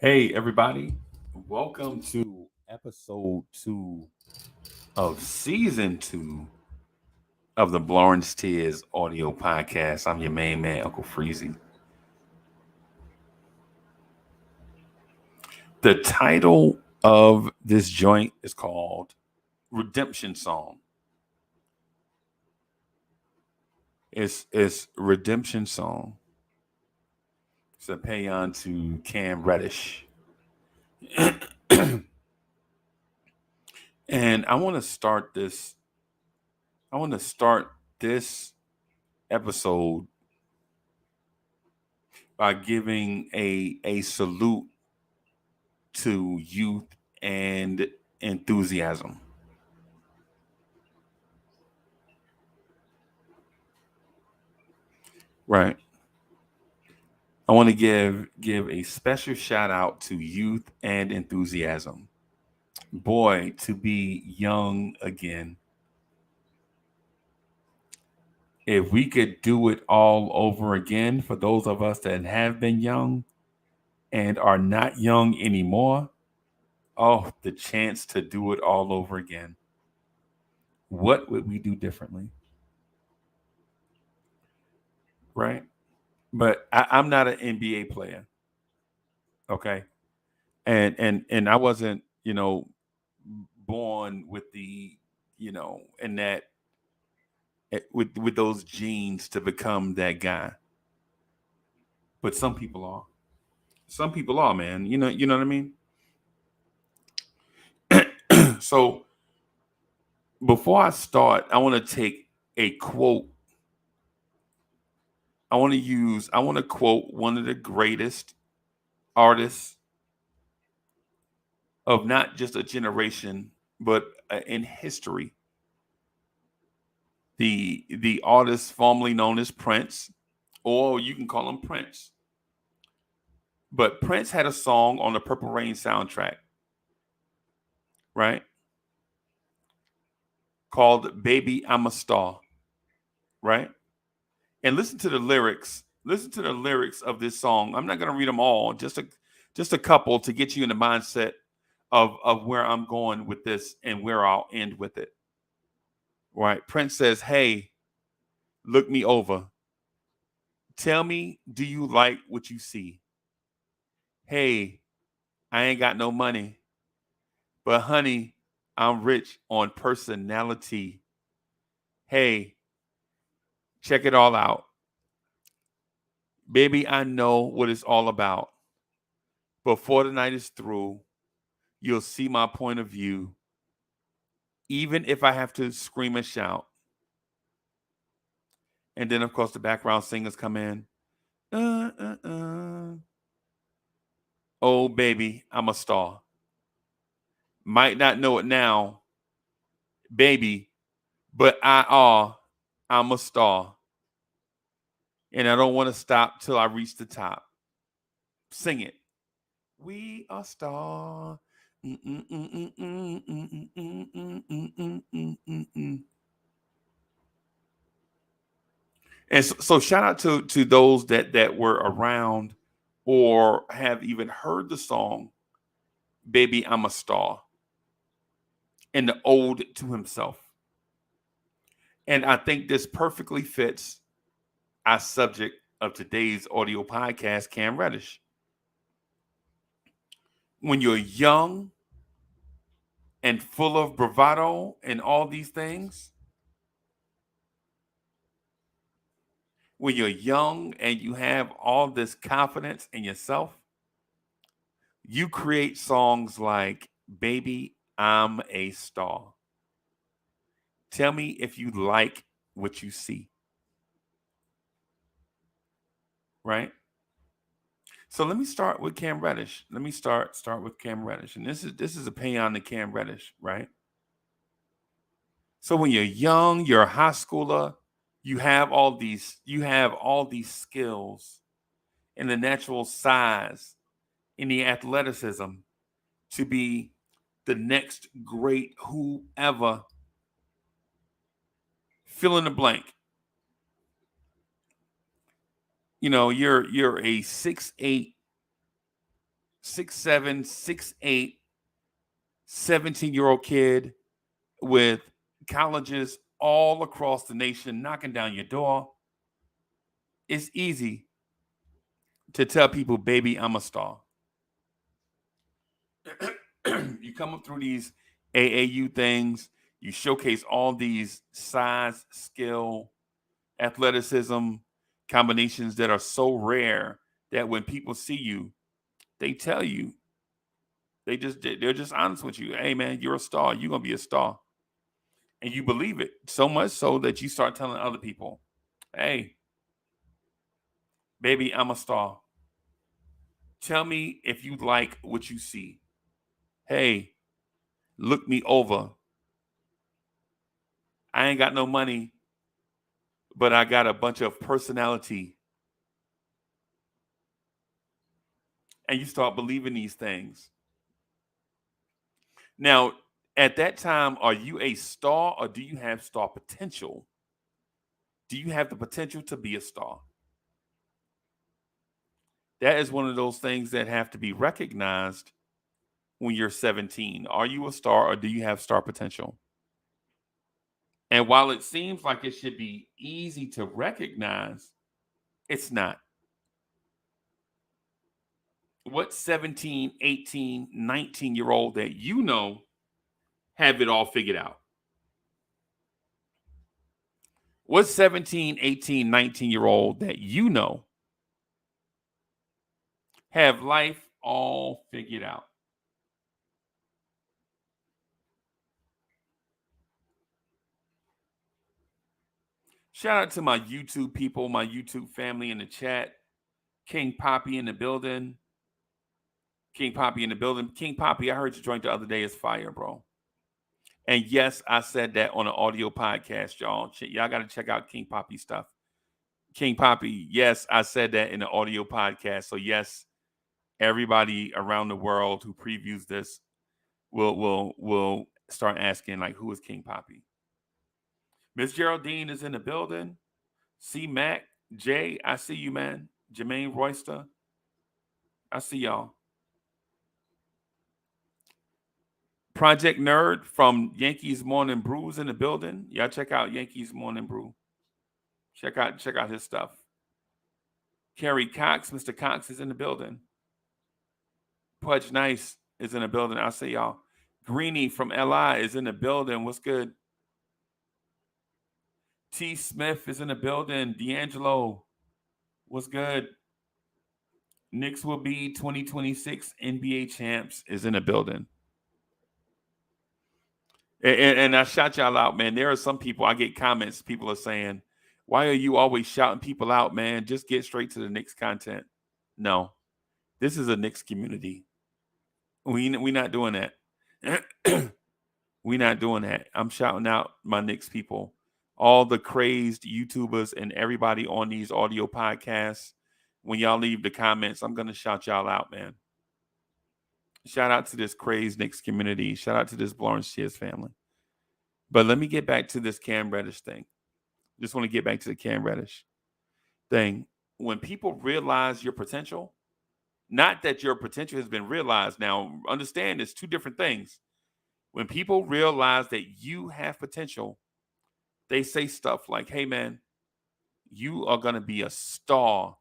Hey, everybody. Welcome to episode 2 of season 2 of the Blorange Tears audio podcast. I'm your main man, Uncle Freezy. The title of this joint is called Redemption Song. It's Redemption Song. It's a Paean to Cam Reddish. And I want to start this episode by giving a salute to youth and enthusiasm. Right. I want to give a special shout out to youth and enthusiasm. Boy, to be young again. If we could do it all over again for those of us that have been young and are not young anymore, oh, the chance to do it all over again. What would we do differently? Right? But I'm not an NBA player. Okay. And I wasn't, born with the, and that with those genes to become that guy. But some people are. Some people are, man. You know what I mean? So before I start, I want to take a quote. I want to quote one of the greatest artists of not just a generation, but in history. The artist formerly known as Prince, or you can call him Prince. But Prince had a song on the Purple Rain soundtrack, right? Called Baby I'm a Star, right? And listen to the lyrics. Listen to the lyrics of this song. I'm not going to read them all, just a couple to get you in the mindset of where I'm going with this and where I'll end with it. Right? Prince says, "Hey, look me over. Tell me, do you like what you see? Hey, I ain't got no money, but honey, I'm rich on personality. Hey, check it all out. Baby, I know what it's all about. Before the night is through, you'll see my point of view, even if I have to scream and shout." And then, of course, the background singers come in. Uh, uh, uh. Oh, baby, I'm a star. Might not know it now, baby, but I'm a star. And I don't want to stop till I reach the top. Sing it. We are star. And so shout out to those that were around or have even heard the song Baby I'm a Star and the ode to himself. And I think this perfectly fits our subject of today's audio podcast, Cam Reddish. When you're young and full of bravado and all these things, when you're young and you have all this confidence in yourself, you create songs like Baby, I'm a Star. Tell me if you like what you see, right? So let me start with Cam Reddish. Let me start with Cam Reddish. And this is a paean to Cam Reddish, right? So when you're young, you're a high schooler, you have all these skills and the natural size and the athleticism to be the next great whoever, fill in the blank. You're a 6'8" 6'7", 6'8", 17-year-old kid with colleges all across the nation knocking down your door, it's easy to tell people, baby, I'm a star. You come up through these AAU things, you showcase all these size, skill, athleticism combinations that are so rare that when people see you, they tell you, they're just honest with you. Hey man, you're a star. You're gonna be a star. And you believe it so much so that you start telling other people, hey, baby, I'm a star. Tell me if you like what you see. Hey, look me over. I ain't got no money, but I got a bunch of personality. And you start believing these things. Now, at that time, are you a star or do you have star potential? Do you have the potential to be a star? That is one of those things that have to be recognized when you're 17. Are you a star or do you have star potential? And while it seems like it should be easy to recognize, it's not. What 17, 18, 19-year-old that you know have it all figured out? What 17, 18, 19-year-old that you know have life all figured out? Shout out to my YouTube people, my YouTube family in the chat. King Poppy in the building. King Poppy in the building. King Poppy, I heard your joint the other day is fire, bro. And yes, I said that on an audio podcast, y'all. Y'all got to check out King Poppy stuff. King Poppy, yes, I said that in the audio podcast. So yes, everybody around the world who previews this will start asking like, who is King Poppy? Miss Geraldine is in the building. C Mac, Jay, I see you, man. Jermaine Royster, I see y'all. Project Nerd from Yankees Morning Brews in the building. Y'all check out Yankees Morning Brew. Check out his stuff. Kerry Cox, Mr. Cox is in the building. Pudge Nice is in the building. I see y'all. Greeny from LI is in the building. What's good? T. Smith is in the building. D'Angelo, what's good? Knicks will be 2026 NBA champs is in the building. And I shout y'all out, man. There are some people, I get comments, people are saying, why are you always shouting people out, man? Just get straight to the Knicks content. No, this is a Knicks community. We not doing that. We not doing that. I'm shouting out my Knicks people, all the crazed YouTubers and everybody on these audio podcasts. When y'all leave the comments, I'm going to shout y'all out, man. Shout out to this crazed Knicks community. Shout out to this Blorange Tears family. But let me get back to this Cam Reddish thing. Just want to get back to the Cam Reddish thing. When people realize your potential, not that your potential has been realized. Now, understand it's two different things. When people realize that you have potential, they say stuff like, hey, man, you are going to be a star.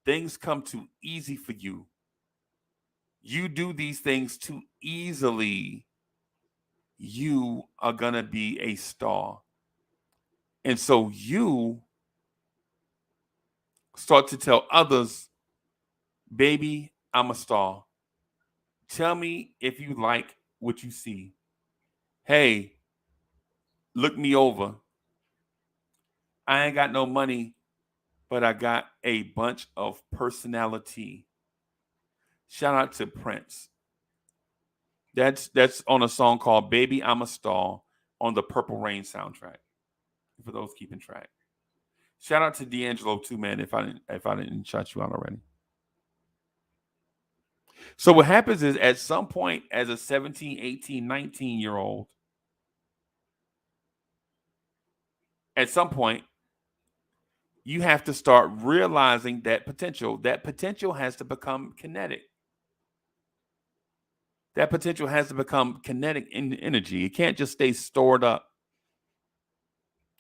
Things come too easy for you. You do these things too easily. You are going to be a star. And so you start to tell others, baby, I'm a star. Tell me if you like what you see. Hey, look me over. I ain't got no money, but I got a bunch of personality. Shout out to Prince. That's on a song called Baby I'm a Star on the Purple Rain soundtrack. For those keeping track. Shout out to D'Angelo too, man, if I didn't shout you out already. So what happens is at some point as a 17, 18, 19-year-old, at some point, you have to start realizing that potential. That potential has to become kinetic. That potential has to become kinetic energy. It can't just stay stored up.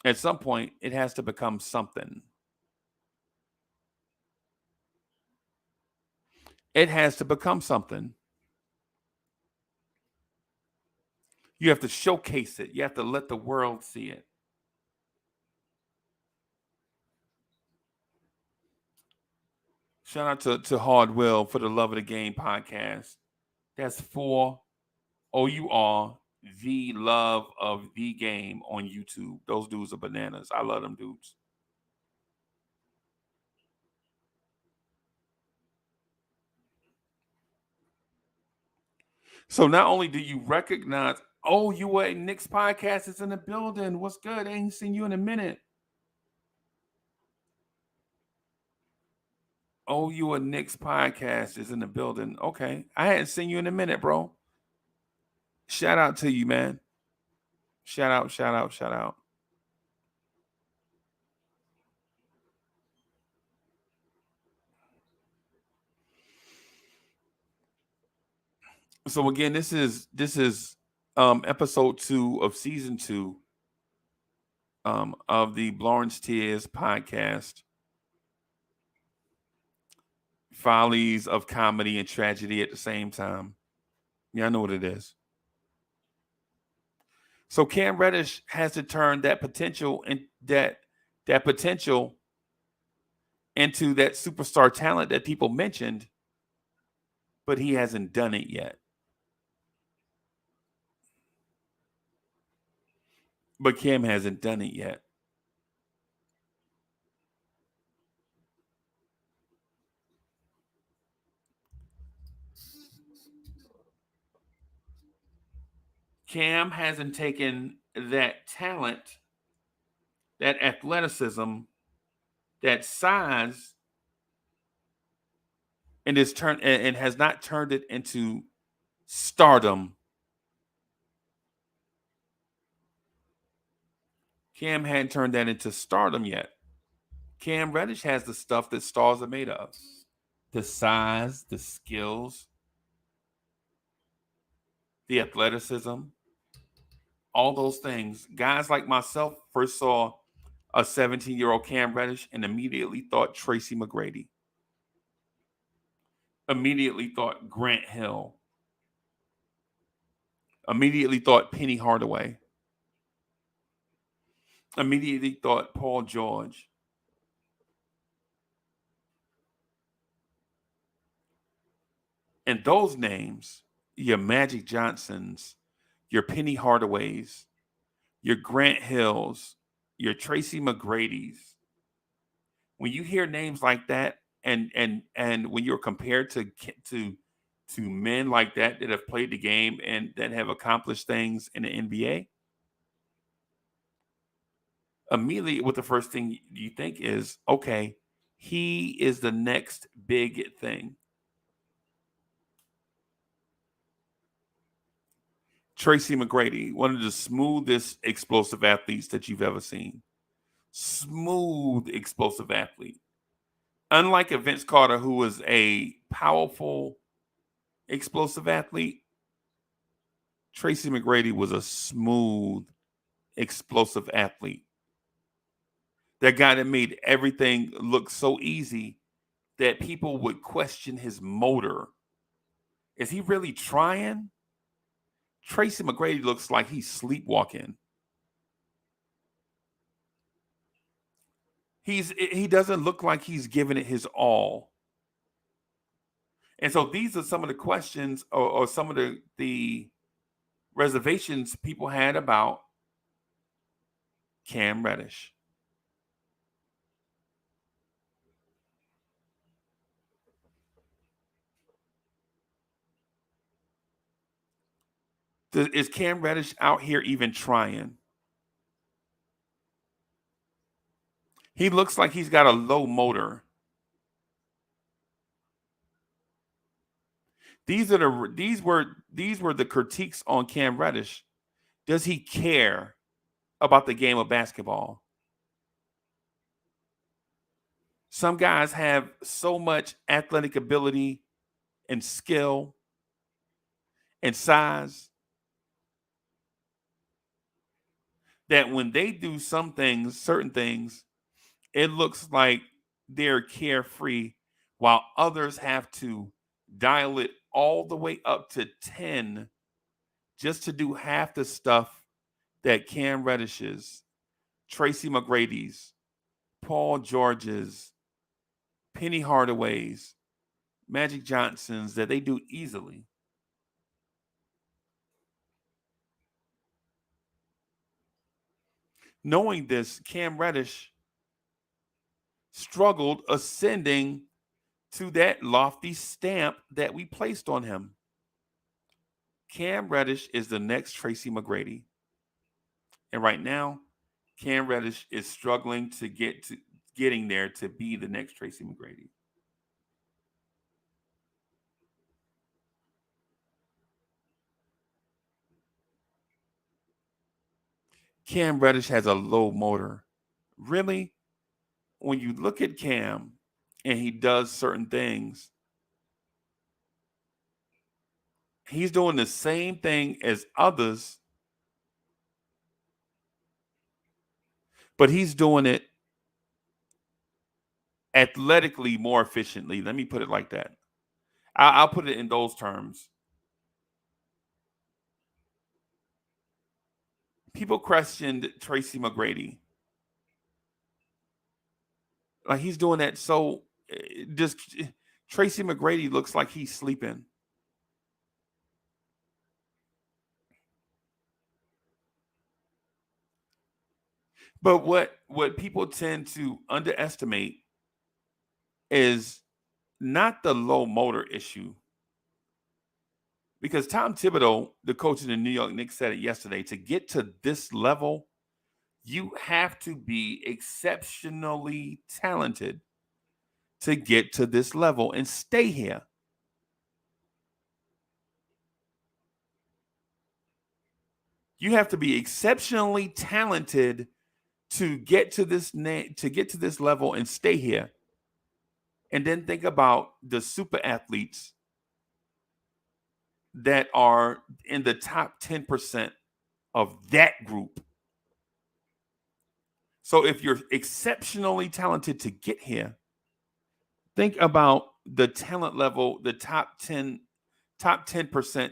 At some point, it has to become something. It has to become something. You have to showcase it. You have to let the world see it. Shout out to Hard Will for the Love of the Game podcast. That's for OUR, the love of the game on YouTube. Those dudes are bananas. I love them dudes. So not only do you recognize, oh, you were at Knicks podcast is in the building. What's good? I ain't seen you in a minute. Oh, you a Knicks podcast is in the building. Okay. I hadn't seen you in a minute, bro. Shout out to you, man. Shout out, shout out, shout out. So again, this is episode 2 of season 2 of the Blorange Tears podcast. Follies of comedy and tragedy at the same time. Yeah, I know what it is. So Cam Reddish has to turn that potential and that potential into that superstar talent that people mentioned, but he hasn't done it yet. But Cam hasn't done it yet. Cam hasn't taken that talent, that athleticism, that size, and has not turned it into stardom. Cam hadn't turned that into stardom yet. Cam Reddish has the stuff that stars are made of. The size, the skills, the athleticism, all those things. Guys like myself first saw a 17-year-old Cam Reddish and immediately thought Tracy McGrady. Immediately thought Grant Hill. Immediately thought Penny Hardaway. Immediately thought Paul George. And those names, your Magic Johnsons, your Penny Hardaways, your Grant Hills, your Tracy McGrady's. When you hear names like that, and when you're compared to men like that have played the game and that have accomplished things in the NBA, immediately what the first thing you think is, okay, he is the next big thing. Tracy McGrady, one of the smoothest explosive athletes that you've ever seen. Smooth explosive athlete. Unlike a Vince Carter, who was a powerful explosive athlete, Tracy McGrady was a smooth explosive athlete. That guy that made everything look so easy that people would question his motor. Is he really trying? Tracy McGrady looks like he's sleepwalking. He doesn't look like he's giving it his all. And so these are some of the questions or some of the reservations people had about Cam Reddish. Is Cam Reddish out here even trying? He looks like he's got a low motor. These were the critiques on Cam Reddish. Does he care about the game of basketball? Some guys have so much athletic ability and skill, and size that when they do some things, certain things, it looks like they're carefree, while others have to dial it all the way up to 10 just to do half the stuff that Cam Reddish's, Tracy McGrady's, Paul George's, Penny Hardaway's, Magic Johnson's, that they do easily. Knowing this, Cam Reddish struggled ascending to that lofty stamp that we placed on him. Cam Reddish is the next Tracy McGrady. And right now, Cam Reddish is struggling to getting there to be the next Tracy McGrady. Cam Reddish has a low motor. Really, when you look at Cam and he does certain things, he's doing the same thing as others, but he's doing it athletically more efficiently. Let me put it like that. I'll put it in those terms. People questioned Tracy McGrady. Like he's doing that so just Tracy McGrady looks like he's sleeping. But what people tend to underestimate is not the low motor issue. Because Tom Thibodeau, the coach of the New York Knicks, said it yesterday, to get to this level, you have to be exceptionally talented to get to this level and stay here. You have to be exceptionally talented to get to this level and stay here. And then think about the super athletes that are in the top 10% of that group. So if you're exceptionally talented to get here, think about the talent level, the top 10%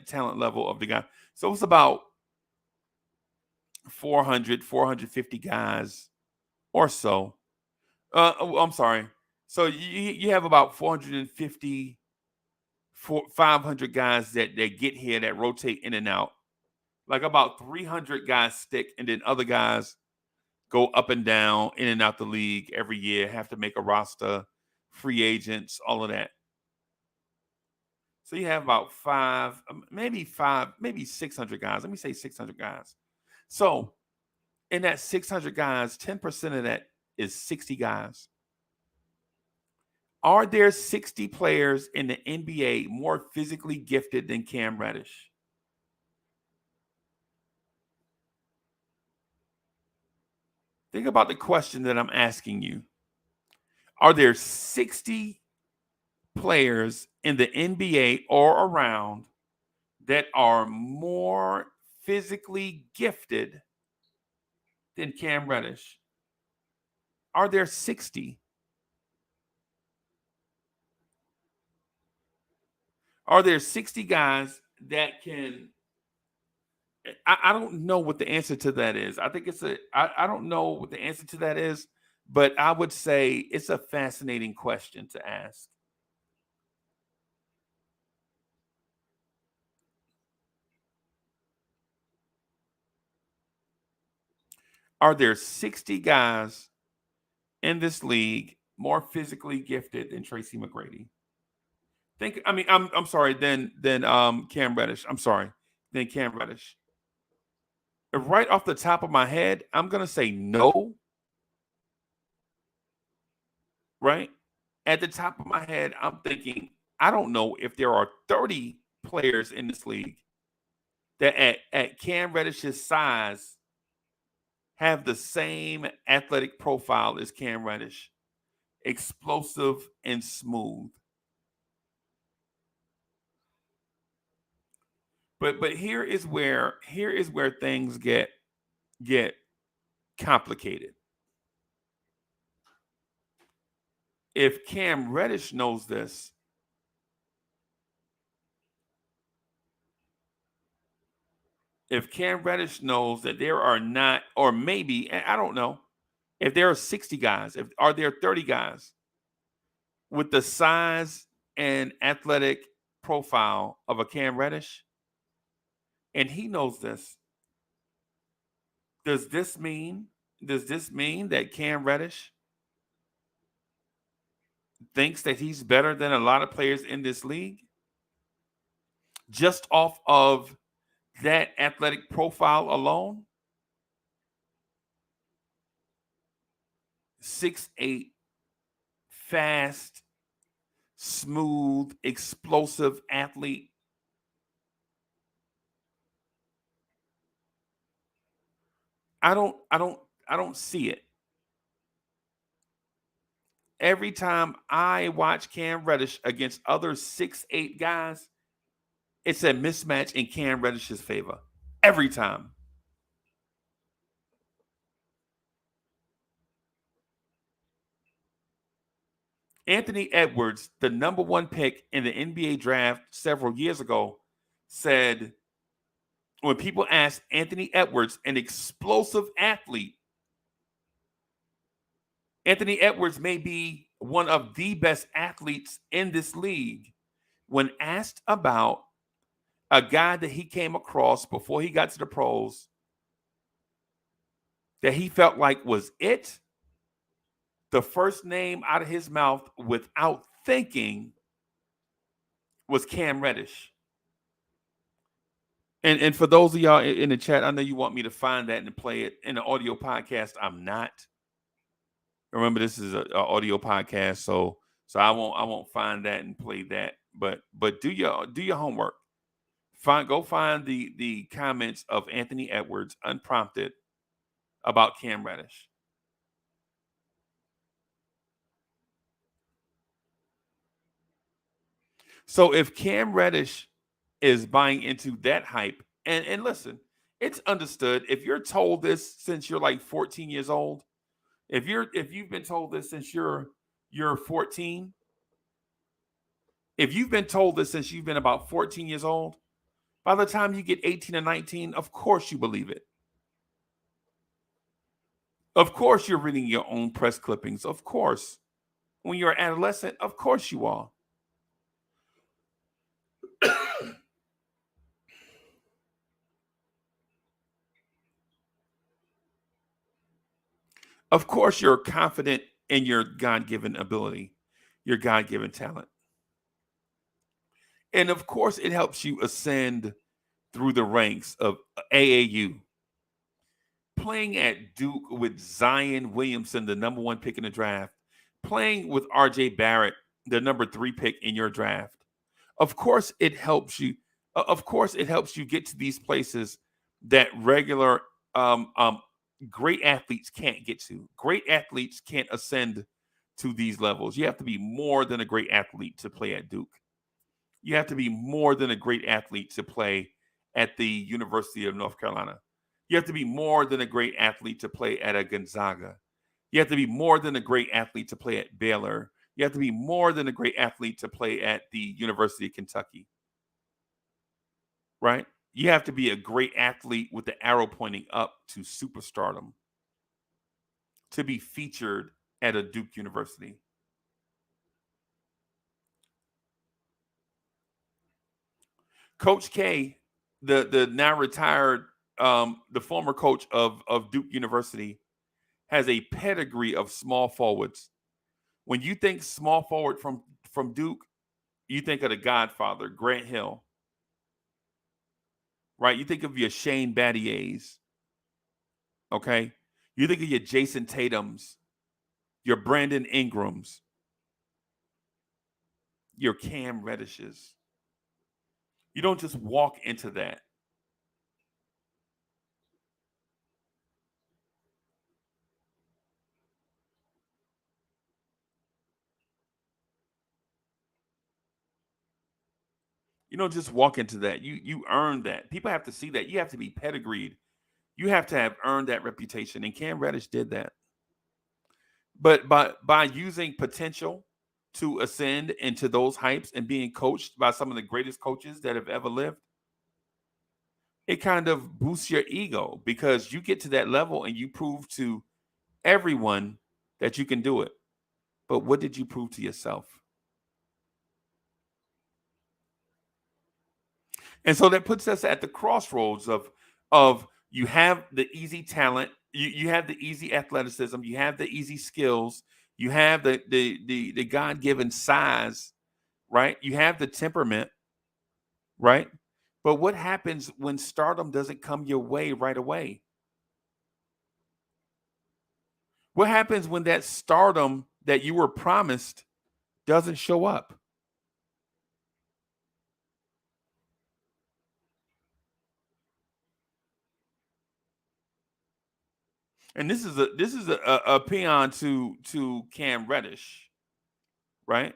talent level of the guy. So it's about 450 guys or so. I'm sorry. So you have about 450, 500 guys that get here that rotate in and out. Like about 300 guys stick, and then other guys go up and down, in and out the league every year, have to make a roster, free agents, all of that. So you have about maybe 600 guys. Let me say 600 guys. So in that 600 guys, 10% of that is 60 guys. Are there 60 players in the NBA more physically gifted than Cam Reddish? Think about the question that I'm asking you. Are there 60 players in the NBA or around that are more physically gifted than Cam Reddish? Are there 60? Are there 60 guys that can? I don't know what the answer to that is. I think I don't know what the answer to that is, but I would say it's a fascinating question to ask. Are there 60 guys in this league more physically gifted than Tracy McGrady? I'm sorry, than Cam Reddish. I'm sorry, than Cam Reddish. Right off the top of my head, I'm gonna say no. Right? At the top of my head, I'm thinking, I don't know if there are 30 players in this league that at Cam Reddish's size have the same athletic profile as Cam Reddish. Explosive and smooth. But here is where things get complicated. If Cam Reddish knows this, if Cam Reddish knows that there are not, or maybe, I don't know, if there are 60 guys, if are there 30 guys with the size and athletic profile of a Cam Reddish, and he knows this, does this mean does this mean that Cam Reddish thinks that he's better than a lot of players in this league just off of that athletic profile alone? 6'8", fast, smooth, explosive athlete. I don't see it. Every time I watch Cam Reddish against other 6'8" guys, it's a mismatch in Cam Reddish's favor. Every time. Anthony Edwards, the number one pick in the NBA draft several years ago, said when people asked Anthony Edwards, an explosive athlete, Anthony Edwards may be one of the best athletes in this league. When asked about a guy that he came across before he got to the pros that he felt like was it, the first name out of his mouth without thinking was Cam Reddish. And for those of y'all in the chat, I know you want me to find that and play it in the audio podcast. I'm not. Remember, this is an audio podcast, so I won't find that and play that. But do your homework. Go find the comments of Anthony Edwards unprompted about Cam Reddish. So if Cam Reddish is buying into that hype, and listen, it's understood if you're told this since you're like 14 years old, if you've been told this since you're 14, if you've been told this since you've been about 14 years old, by the time you get 18 or 19, of course you believe it. Of course you're reading your own press clippings. Of course. When you're an adolescent, of course you are. Of course you're confident in your God-given ability, your God-given talent. And of course it helps you ascend through the ranks of AAU. Playing at Duke with Zion Williamson, the number one pick in the draft, playing with RJ Barrett, the number 3 pick in your draft. Of course, it helps you. Of course, it helps you get to these places that regular great athletes can't get to. Great athletes can't ascend to these levels. You have to be more than a great athlete to play at Duke. You have to be more than a great athlete to play at the University of North Carolina. You have to be more than a great athlete to play at a Gonzaga. You have to be more than a great athlete to play at Baylor. You have to be more than a great athlete to play at the University of Kentucky, right? You have to be a great athlete with the arrow pointing up to superstardom to be featured at a Duke University. Coach K, the now retired, the former coach of Duke University, has a pedigree of small forwards. When you think small forward from Duke, you think of the Godfather, Grant Hill, right? You think of your Shane Battiers, okay? You think of your Jason Tatums, your Brandon Ingrams, your Cam Reddishes. You don't just walk into that. You don't just walk into that. You earn that. People have to see that. You have to be pedigreed. You have to have earned that reputation. And Cam Reddish did that. But by using potential to ascend into those heights and being coached by some of the greatest coaches that have ever lived, it kind of boosts your ego because you get to that level and you prove to everyone that you can do it. But what did you prove to yourself? And so that puts us at the crossroads of you have the easy talent, you have the easy athleticism, you have the easy skills, you have the God-given size, right? You have the temperament, right? But what happens when stardom doesn't come your way right away? What happens when that stardom that you were promised doesn't show up? And this is a Paean to Cam Reddish, right?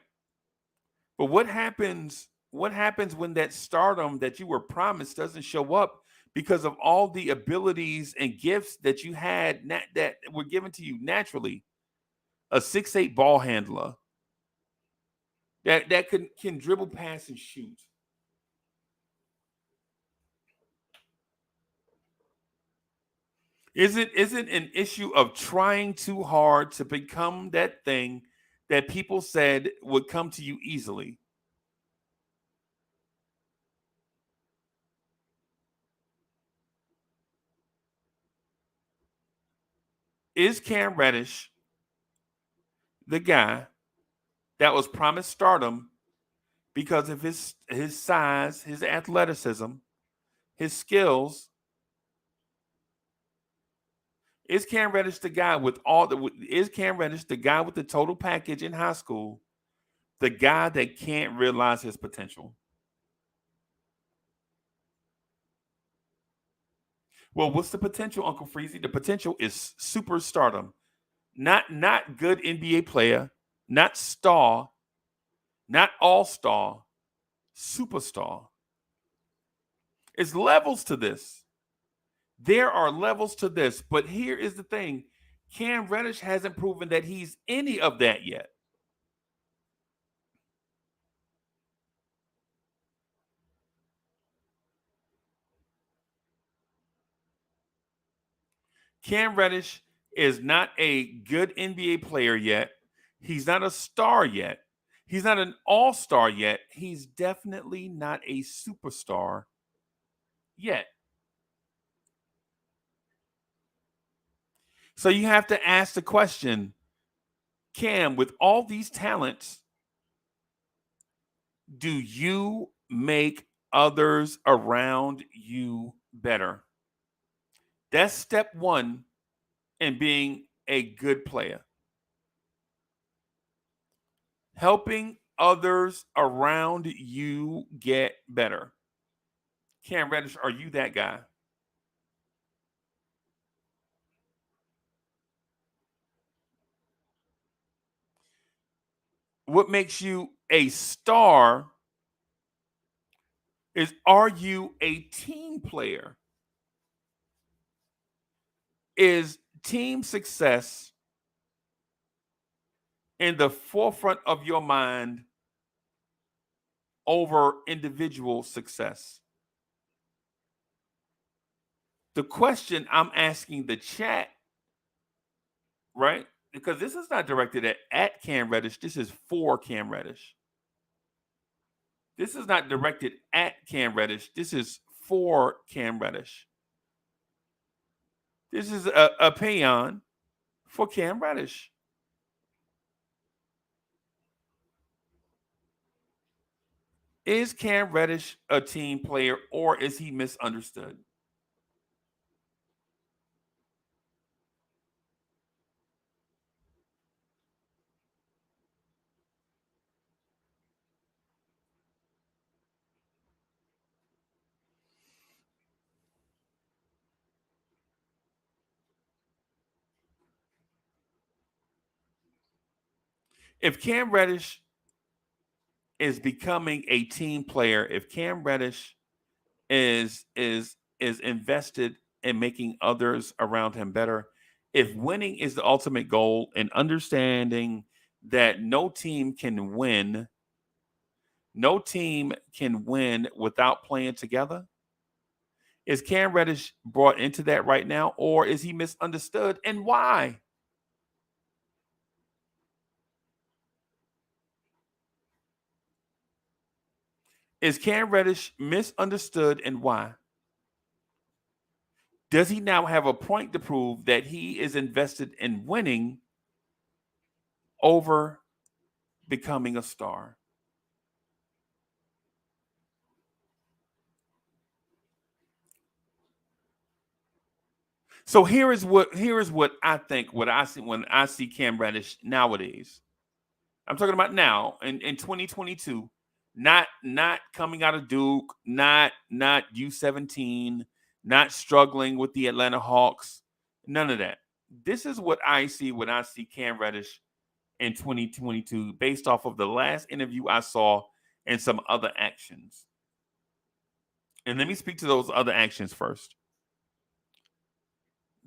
But what happens when that stardom that you were promised doesn't show up because of all the abilities and gifts that you had that were given to you naturally? A 6'8" ball handler that can dribble, pass, and shoot. Isn't an issue of trying too hard to become that thing that people said would come to you easily? Is Cam Reddish the guy that was promised stardom because of his size, his athleticism, his skills? Is Cam Reddish the guy with all the? Is Cam Reddish the guy with the total package in high school? The guy that can't realize his potential? Well, what's the potential, Uncle Freezy? The potential is superstardom, not good NBA player, not star, not all star, superstar. It's levels to this. There are levels to this, but here is the thing: Cam Reddish hasn't proven that he's any of that yet. Cam Reddish is not a good NBA player yet. He's not a star yet. He's not an all star yet. He's definitely not a superstar yet. So you have to ask the question, Cam, with all these talents, do you make others around you better? That's step one in being a good player. Helping others around you get better. Cam Reddish, are you that guy? What makes you a star is, are you a team player? Is team success in the forefront of your mind over individual success? The question I'm asking the chat, right? Because this is not directed at Cam Reddish. This is for Cam Reddish. This is not directed at Cam Reddish. This is for Cam Reddish. This is a paean for Cam Reddish. Is Cam Reddish a team player or is he misunderstood? If Cam Reddish is becoming a team player, if Cam Reddish is invested in making others around him better, if winning is the ultimate goal and understanding that no team can win without playing together, is Cam Reddish brought into that right now, or is he misunderstood, and why? Is Cam Reddish misunderstood, and why? Does he now have a point to prove that he is invested in winning over becoming a star? So here is what I think, what I see when I see Cam Reddish nowadays. I'm talking about now in 2022, not coming out of Duke, not U17, not struggling with the Atlanta Hawks, none of that. This is what I see when I see Cam Reddish in 2022, based off of the last interview I saw and some other actions. And let me speak to those other actions first.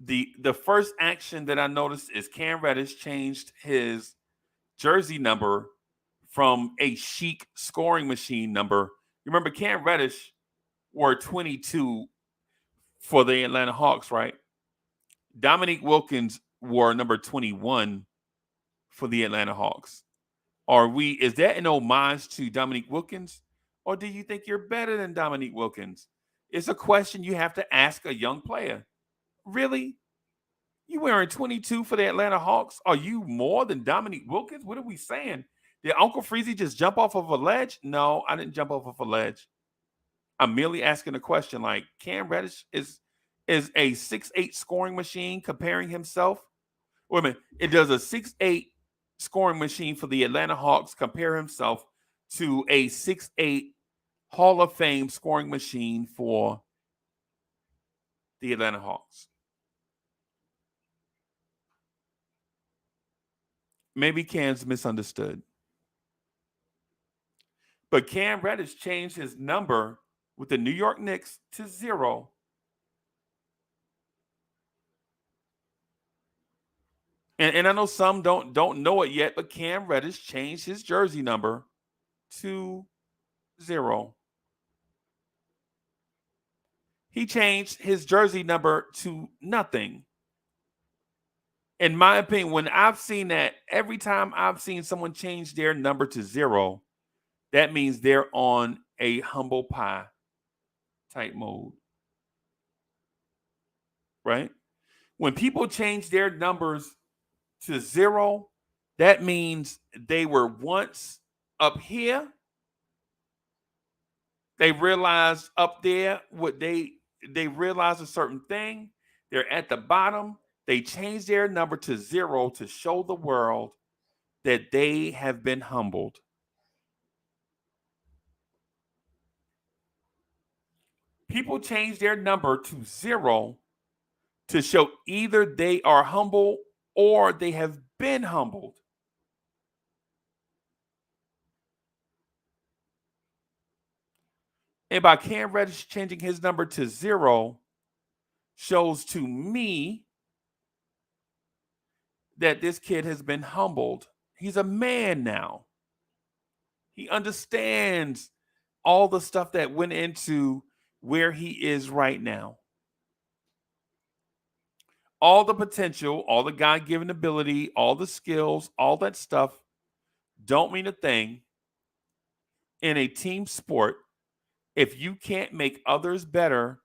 The first action that I noticed is Cam Reddish changed his jersey number from a chic scoring machine number. You remember Cam Reddish wore 22 for the Atlanta Hawks, right? Dominique Wilkins wore number 21 for the Atlanta Hawks. Is that an homage to Dominique Wilkins? Or do you think you're better than Dominique Wilkins? It's a question you have to ask a young player. Really? You wearing 22 for the Atlanta Hawks? Are you more than Dominique Wilkins? What are we saying? Did Uncle Freezy just jump off of a ledge? No, I didn't jump off of a ledge. I'm merely asking a question like Cam Reddish is a 6'8" scoring machine comparing himself. Wait a minute. It does a 6'8" scoring machine for the Atlanta Hawks compare himself to a 6'8" Hall of Fame scoring machine for the Atlanta Hawks. Maybe Cam's misunderstood. But Cam Reddish changed his number with the New York Knicks to 0. And I know some don't know it yet, but Cam Reddish changed his jersey number to 0. He changed his jersey number to nothing. In my opinion, when I've seen that, every time I've seen someone change their number to 0, that means they're on a humble pie type mode, right? When people change their numbers to 0, that means they were once up here. They realized up there what they realized a certain thing. They're at the bottom. They changed their number to 0 to show the world that they have been humbled. People change their number to 0 to show either they are humble or they have been humbled. And by Cam Reddish changing his number to 0 shows to me that this kid has been humbled. He's a man now. He understands all the stuff that went into where he is right now. All the potential, all the God given ability, all the skills, all that stuff don't mean a thing in a team sport if you can't make others better,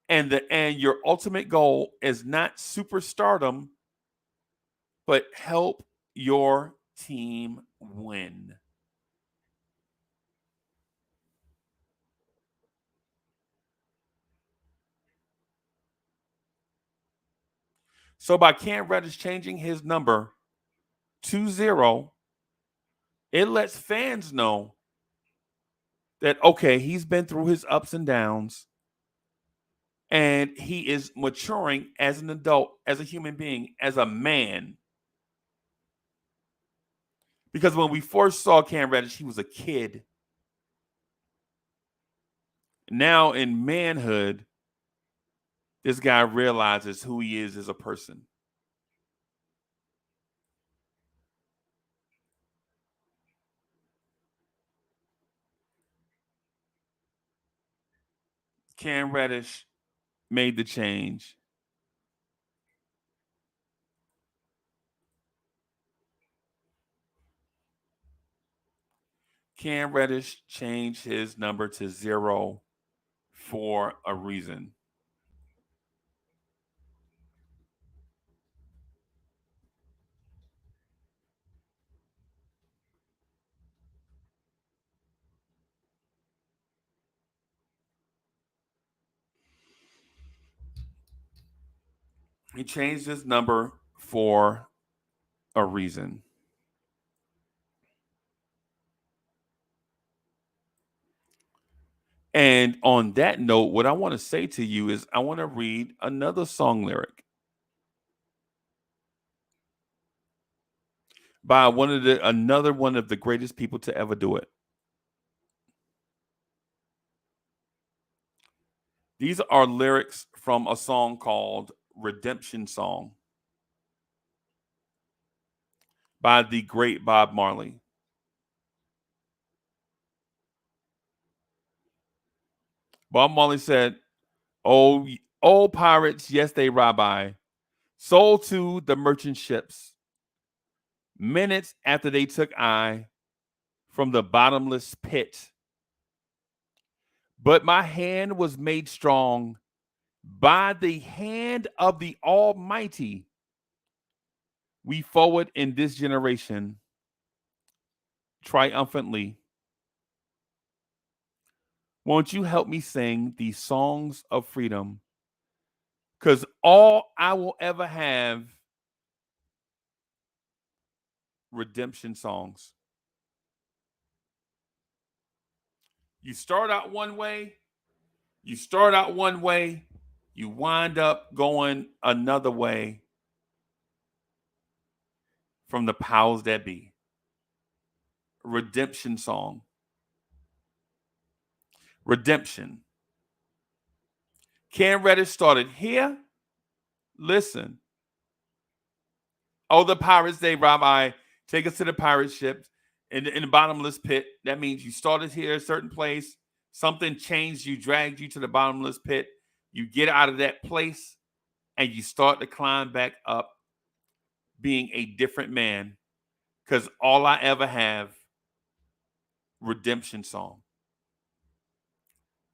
and your ultimate goal is not superstardom, but help your team win. So by Cam Reddish changing his number to 0, it lets fans know that, okay, he's been through his ups and downs and he is maturing as an adult, as a human being, as a man. Because when we first saw Cam Reddish, he was a kid. Now in manhood, this guy realizes who he is as a person. Cam Reddish made the change. Cam Reddish changed his number to 0 for a reason. He changed his number for a reason. And on that note, what I want to say to you is I want to read another song lyric by another one of the greatest people to ever do it. These are lyrics from a song called Redemption Song by the great Bob Marley. Bob Marley said, "Oh, pirates, yes, they rob I. Sold to the merchant ships. Minutes after they took I from the bottomless pit. But my hand was made strong by the hand of the Almighty. We forward in this generation triumphantly. Won't you help me sing these songs of freedom? Because all I will ever have redemption songs. You start out one way, you wind up going another way from the powers that be. Redemption song. Redemption. Cam Reddish started here. Listen. Oh, the pirates, they rob I. Take us to the pirate ship in the bottomless pit. That means you started here a certain place. Something changed you, dragged you to the bottomless pit. You get out of that place and you start to climb back up being a different man. Because all I ever have, redemption song.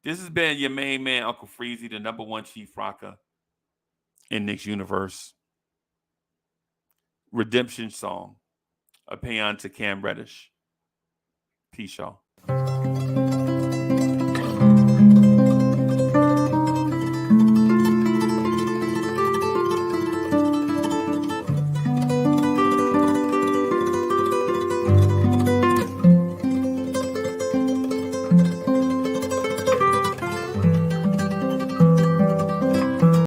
This has been your main man, Uncle Freezy, the number one chief rocker in Knicks universe. Redemption song. A Paean to Cam Reddish. Peace, y'all.